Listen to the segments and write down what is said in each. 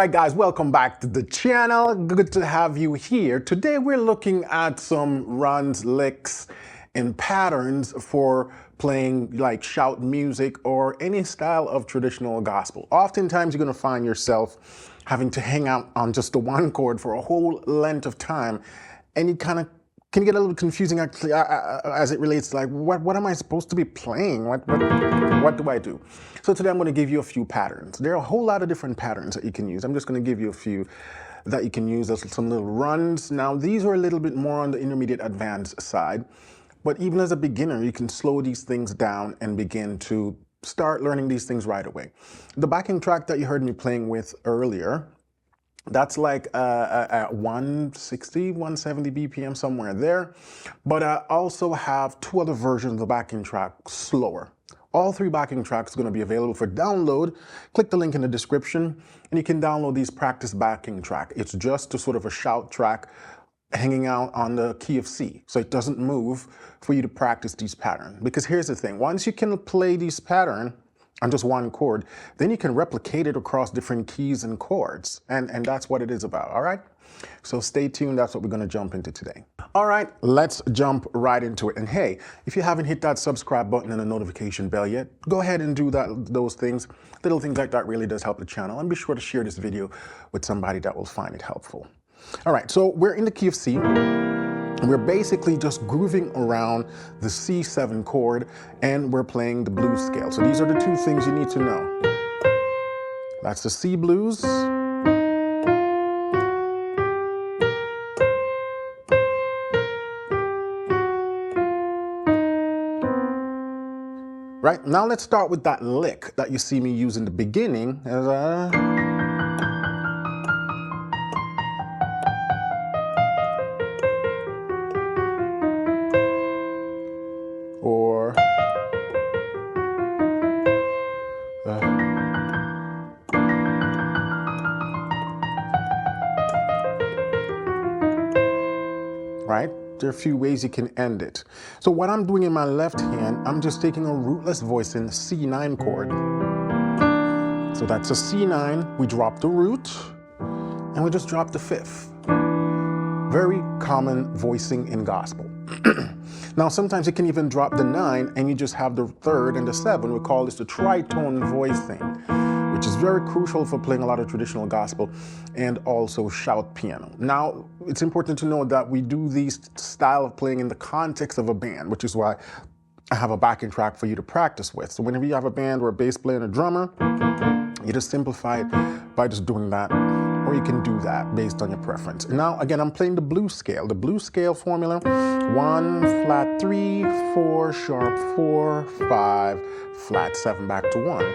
right, guys, welcome back to the channel. Good to have you here. Today we're looking at some runs, licks, and patterns for playing like shout music or any style of traditional gospel. Oftentimes you're going to find yourself having to hang out on just the one chord for a whole length of time, and you kind of can get a little confusing actually as it relates to like what am I supposed to be playing? What do I do? So today I'm going to give you a few patterns. There are a whole lot of different patterns that you can use. I'm just going to give you a few that you can use as some little runs. Now these are a little bit more on the intermediate advanced side, but even as a beginner you can slow these things down and begin to start learning these things right away. The backing track that you heard me playing with earlier, that's like at 160, 170 BPM, somewhere there. But I also have two other versions of the backing track slower. All three backing tracks are going to be available for download. Click the link in the description and you can download these practice backing track. It's just a sort of a shout track hanging out on the key of C. So it doesn't move for you to practice these patterns. Because here's the thing, once you can play these patterns on just one chord, then you can replicate it across different keys and chords. And that's what it is about, all right? So stay tuned, that's what we're gonna jump into today. All right, let's jump right into it. And hey, if you haven't hit that subscribe button and the notification bell yet, go ahead and do those things. Little things like that really does help the channel. And be sure to share this video with somebody that will find it helpful. All right, so we're in the key of C. We're basically just grooving around the C7 chord and we're playing the blues scale. So these are the two things you need to know. That's the C blues. Right, now let's start with that lick that you see me use in the beginning. Or right? There are a few ways you can end it. So what I'm doing in my left hand, I'm just taking a rootless voicing C9 chord. So that's a C9, we drop the root, and we just drop the fifth. Very common voicing in gospel. Now sometimes you can even drop the 9 and you just have the 3rd and the 7. We call this the tritone voicing, which is very crucial for playing a lot of traditional gospel and also shout piano. Now it's important to know that we do these style of playing in the context of a band, which is why I have a backing track for you to practice with. So whenever you have a band or a bass player and a drummer, you just simplify it by just doing that, or you can do that based on your preference. And now again, I'm playing the blues scale. The blues scale formula: 1 flat 3, 4 sharp 4, 5 flat 7 back to 1.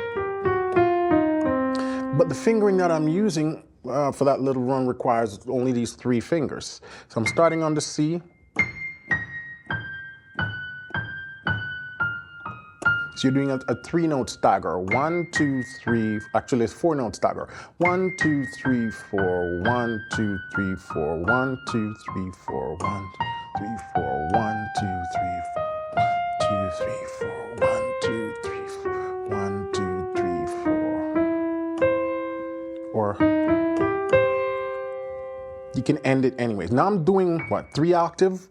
But the fingering that I'm using for that little run requires only these 3 fingers. So I'm starting on the C. So you're doing a 3-note stagger. 1, 2, 3, actually it's 4-note stagger. 1, 2, 3, 4, 1, 2, 3, 4, 1, 2, 3, 4, 1, 3, 4, 1, 2, 3, 4, 2, 3, 4, 1, 2, 3, 4, 1, 2, 3, 4. Or you can end it anyways. Now I'm doing what, 3 octave?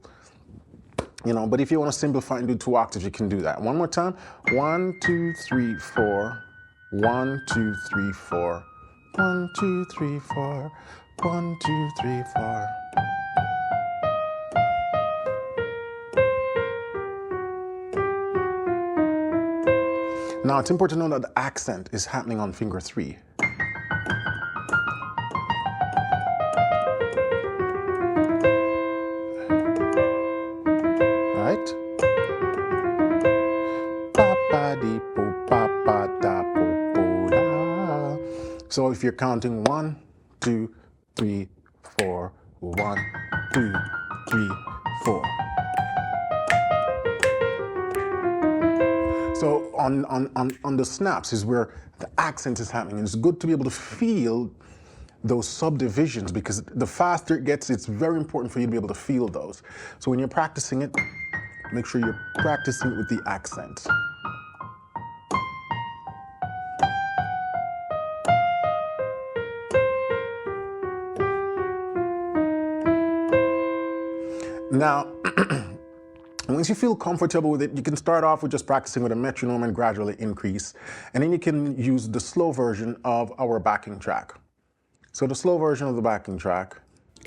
You know, but if you want to simplify and do 2 octaves, you can do that. One more time. 1, 2, 3, 4. 1, 2, 3, 4. 1, 2, 3, 4. 1, 2, 3, 4. Now it's important to know that the accent is happening on finger 3. So if you're counting 1, 2, 3, 4, 1, 2, 3, 4. So on the snaps is where the accent is happening. It's good to be able to feel those subdivisions, because the faster it gets, it's very important for you to be able to feel those. So when you're practicing it, make sure you're practicing it with the accent. Now, once you feel comfortable with it, you can start off with just practicing with a metronome and gradually increase. And then you can use the slow version of our backing track. So the slow version of the backing track.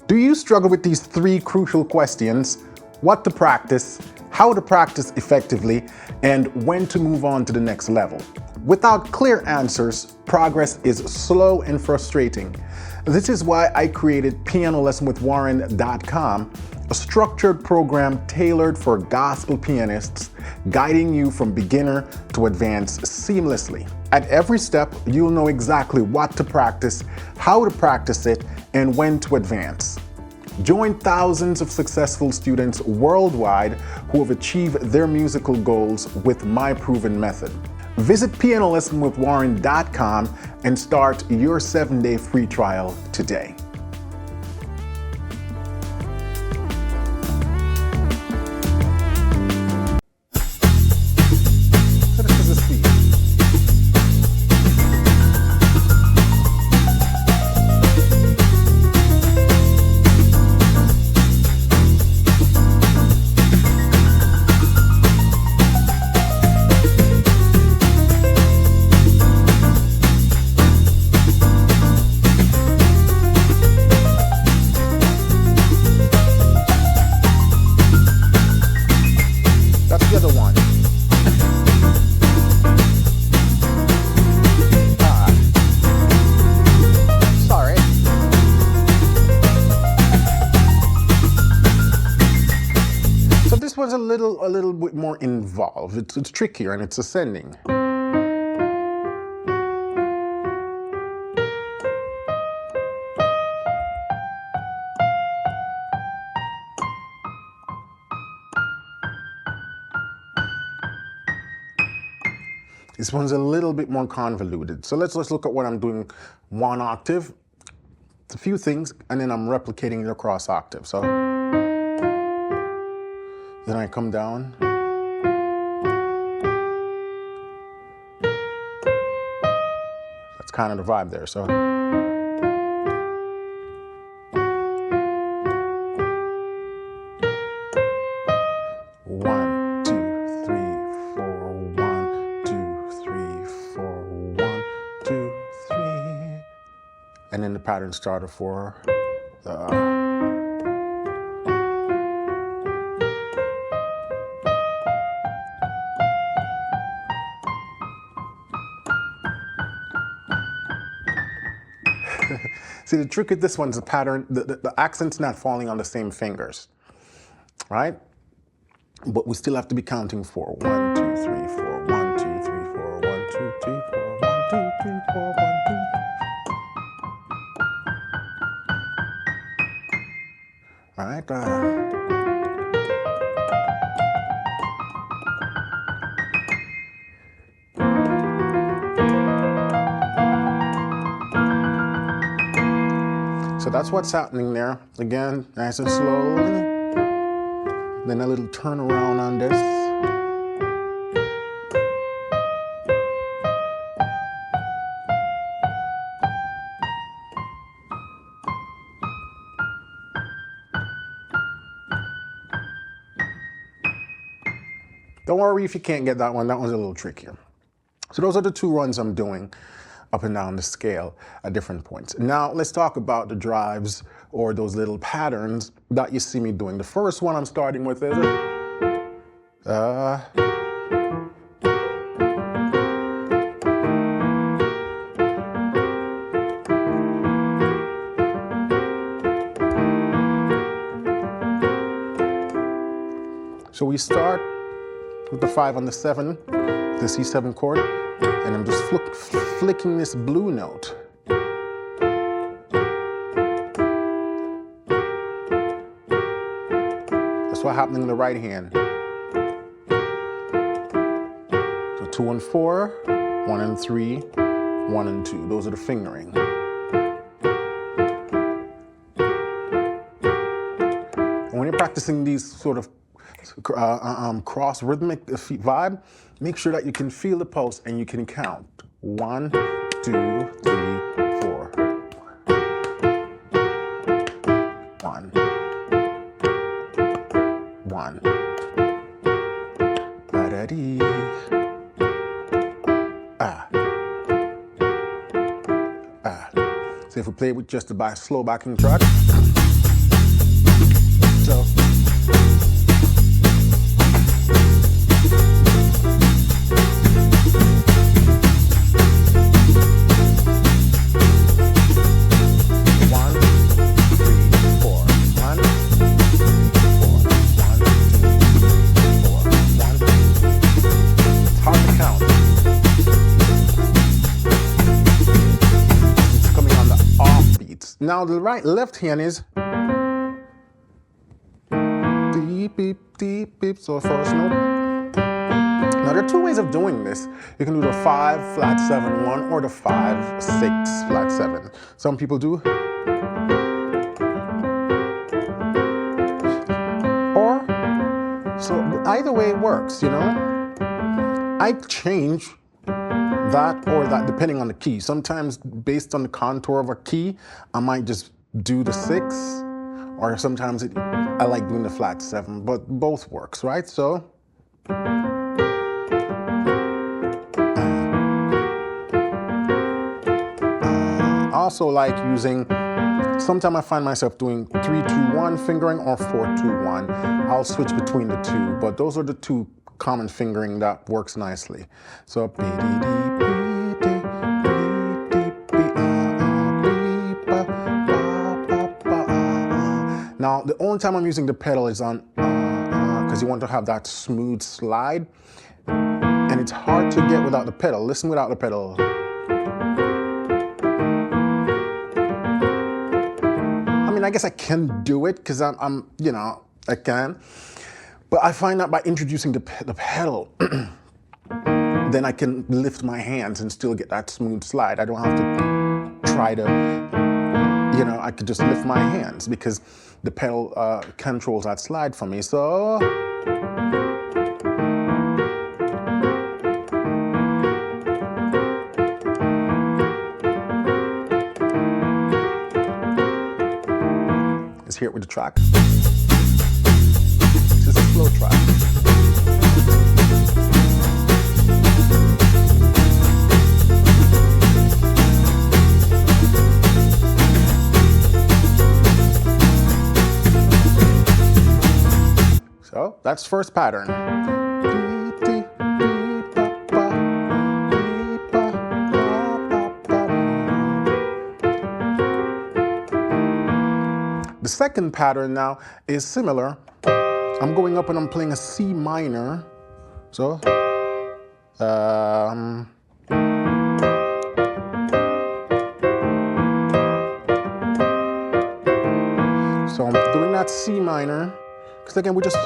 Do you struggle with these three crucial questions? What to practice, how to practice effectively, and when to move on to the next level? Without clear answers, progress is slow and frustrating. This is why I created PianoLessonWithWarren.com, a structured program tailored for gospel pianists, guiding you from beginner to advanced seamlessly. At every step, you'll know exactly what to practice, how to practice it, and when to advance. Join thousands of successful students worldwide who have achieved their musical goals with my proven method. Visit PianoLessonWithWarren.com and start your 7-day free trial today. So this is a C. Was a little bit more involved. It's trickier and it's ascending. This one's a little bit more convoluted. So let's look at what I'm doing one octave. It's a few things, and then I'm replicating it across octave. So then I come down. That's kind of the vibe there. So one, two, three, four, 1, 2, 3, 4, 1, 2, 3. And then the pattern starter for the See, the trick with this one's the pattern, the accent's not falling on the same fingers, right? But we still have to be counting 4. 1, 2, 3, 4, 1, 2, 3, 4, 1, 2, 3, 4, 1, 2, 3, 4, 1, 2. All right. So that's what's happening there. Again, nice and slowly. Then a little turn around on this. Don't worry if you can't get that one. That one's a little trickier. So those are the two runs I'm doing up and down the scale at different points. Now let's talk about the drives or those little patterns that you see me doing. The first one I'm starting with is so we start with the 5 on the 7, the C7 chord, and I'm just flicking this blue note. That's what's happening in the right hand. So 2 and 4, 1 and 3, 1 and 2. Those are the fingering. And when you're practicing these sort of cross rhythmic vibe, make sure that you can feel the pulse and you can count. 1, 2, 3, 4. 1. 1. Ba-da-dee. Ah. Ah. So if we play with just the slow backing track. So. Now the left hand is deep, beep, deep, beep. So first note. Now there are two ways of doing this. You can do the 5 flat 7 1 or the 5 6 flat 7. Some people do. Or so either way works, you know. I change that or that depending on the key. Sometimes based on the contour of a key, I might just do the 6, or sometimes I like doing the flat 7, but both works, right? So I also like using, sometimes I find myself doing 3-2-1 fingering or 4-2-1. I'll switch between the two, but those are the two common fingering that works nicely. So now the only time I'm using the pedal is on because you want to have that smooth slide, and it's hard to get without the pedal. Listen without the pedal. I mean, I guess I can do it because I'm you know, I can. But I find that by introducing the pedal, then I can lift my hands and still get that smooth slide. I don't have to try to, you know, I could just lift my hands because the pedal controls that slide for me. So. Let's hear it with the track. It's a slow track. So that's first pattern. The second pattern now is similar. I'm going up and I'm playing a C minor. So, so I'm doing that C minor, because again, we're just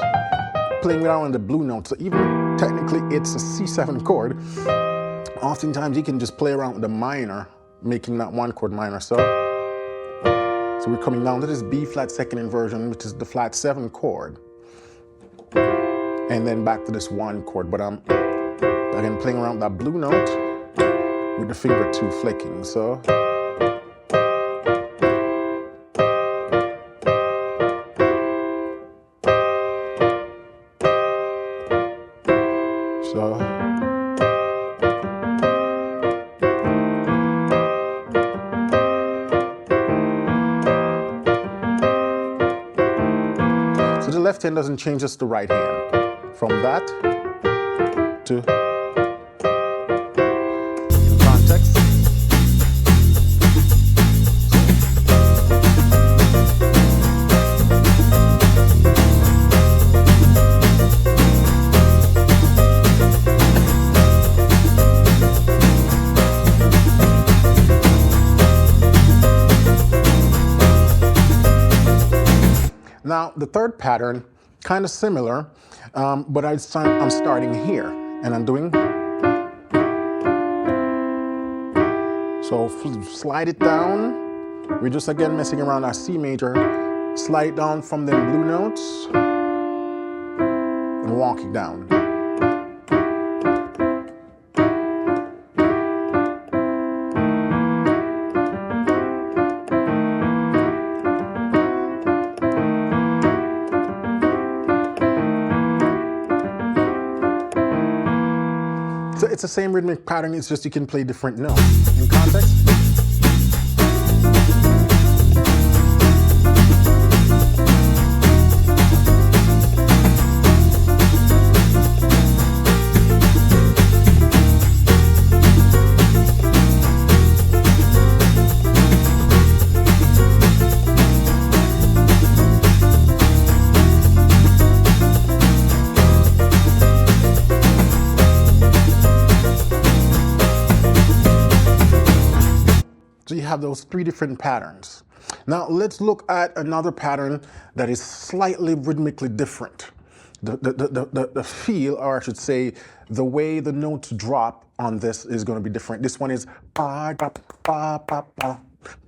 playing around on the blue note. So even technically it's a C7 chord, oftentimes you can just play around with the minor, making that one chord minor. So we're coming down to this B flat second inversion, which is the flat 7 chord. And then back to this 1 chord, but I'm again playing around that blue note with the finger 2 flicking. So the left hand doesn't change, just the right hand. From that to context. Now, the third pattern, kind of similar, but I'm starting here, and I'm doing, so slide it down. We're just again messing around our C major, slide it down from the blue notes, and walk it down. it's the same rhythmic pattern, it's just you can play different notes. In context? So you have those three different patterns. Now let's look at another pattern that is slightly rhythmically different. The feel, or I should say, the way the notes drop on this is going to be different. This one is ba da ba ba ba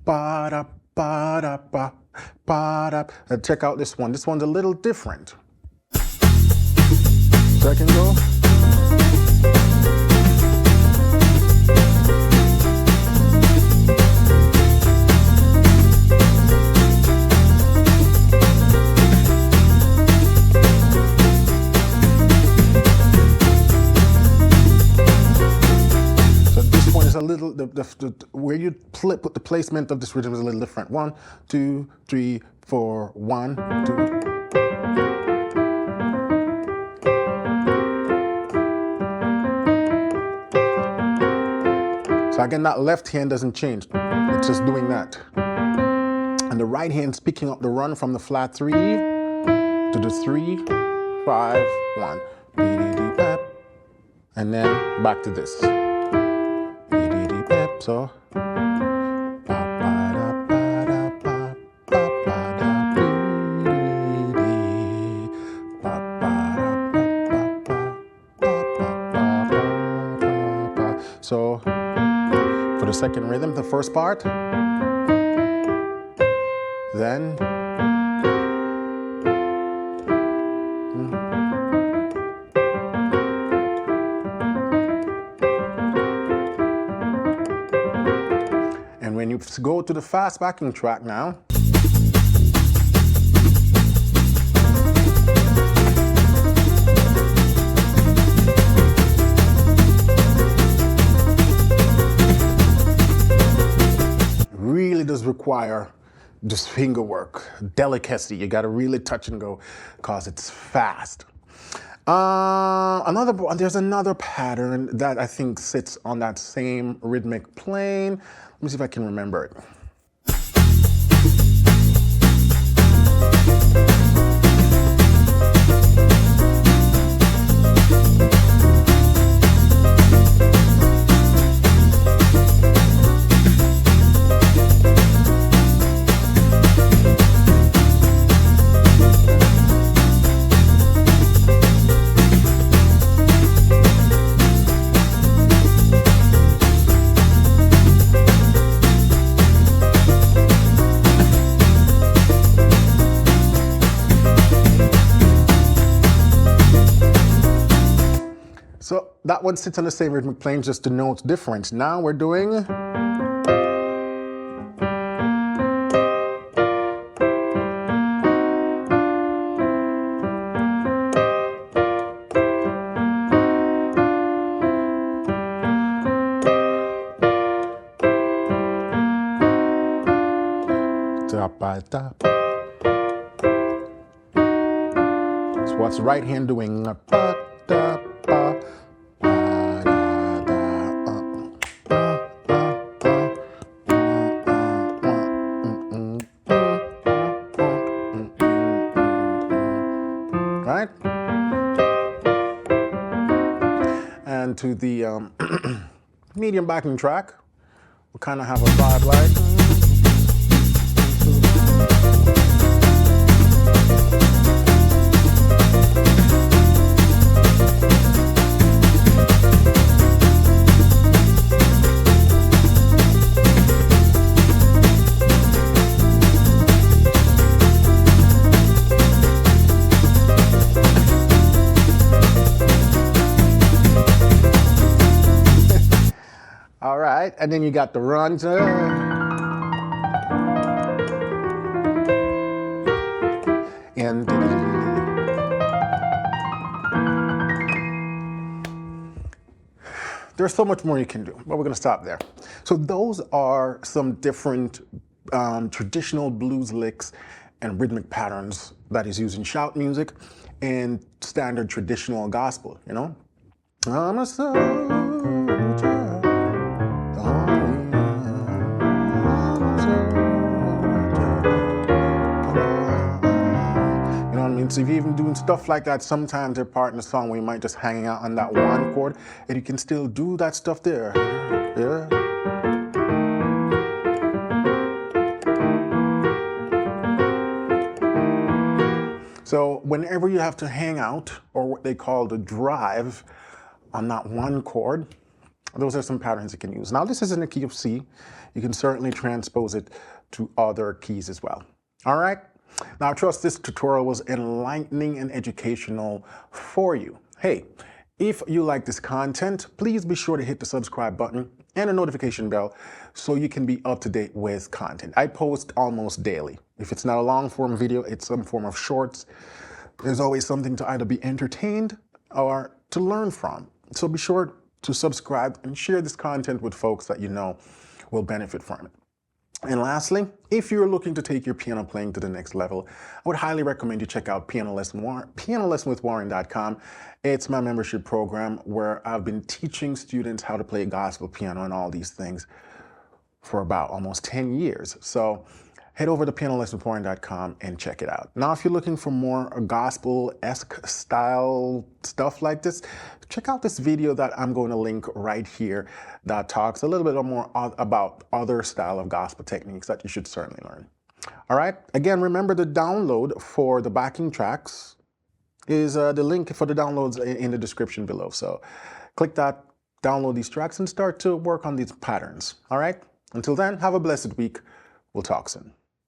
ba da ba da ba ba da. Check out this one. This one's a little different. Second go. A little, where you put the placement of this rhythm is a little different. 1, 2, 3, 4, 1, 2. So again, that left hand doesn't change. It's just doing that. And the right hand's picking up the run from the flat 3 to the 3, 5, 1. And then back to this. So so for the second rhythm, the first part, then when you go to the fast backing track now, really does require just finger work, delicacy. You got to really touch and go because it's fast. There's another pattern that I think sits on that same rhythmic plane. Let me see if I can remember it. So that one sits on the same rhythmic plane, just the notes different. Now we're doing top by top. So what's the right hand doing? Right? And to the medium backing track, we'll kind of have a vibe like. All right, and then you got the runs. And There's so much more you can do, but we're going to stop there. So those are some different traditional blues licks and rhythmic patterns that is used in shout music and standard traditional gospel, you know? I'm a soldier. So if you're even doing stuff like that, sometimes they're part in the song where you might just hang out on that one chord, and you can still do that stuff there. Yeah. So whenever you have to hang out, or what they call the drive, on that one chord, those are some patterns you can use. Now this is in the key of C. You can certainly transpose it to other keys as well. All right? Now I trust this tutorial was enlightening and educational for you. Hey, if you like this content, please be sure to hit the subscribe button and the notification bell so you can be up to date with content. I post almost daily. If it's not a long form video, it's some form of shorts. There's always something to either be entertained or to learn from. So be sure to subscribe and share this content with folks that you know will benefit from it. And lastly, if you're looking to take your piano playing to the next level, I would highly recommend you check out pianolessonwithwarren.com. It's my membership program where I've been teaching students how to play gospel piano and all these things for about almost 10 years. So head over to pianolessonwithwarren.com and check it out. Now, if you're looking for more gospel-esque style stuff like this, check out this video that I'm going to link right here that talks a little bit more about other style of gospel techniques that you should certainly learn. All right. Again, remember the download for the backing tracks is the link for the downloads in the description below. So click that, download these tracks, and start to work on these patterns. All right. Until then, have a blessed week. We'll talk soon.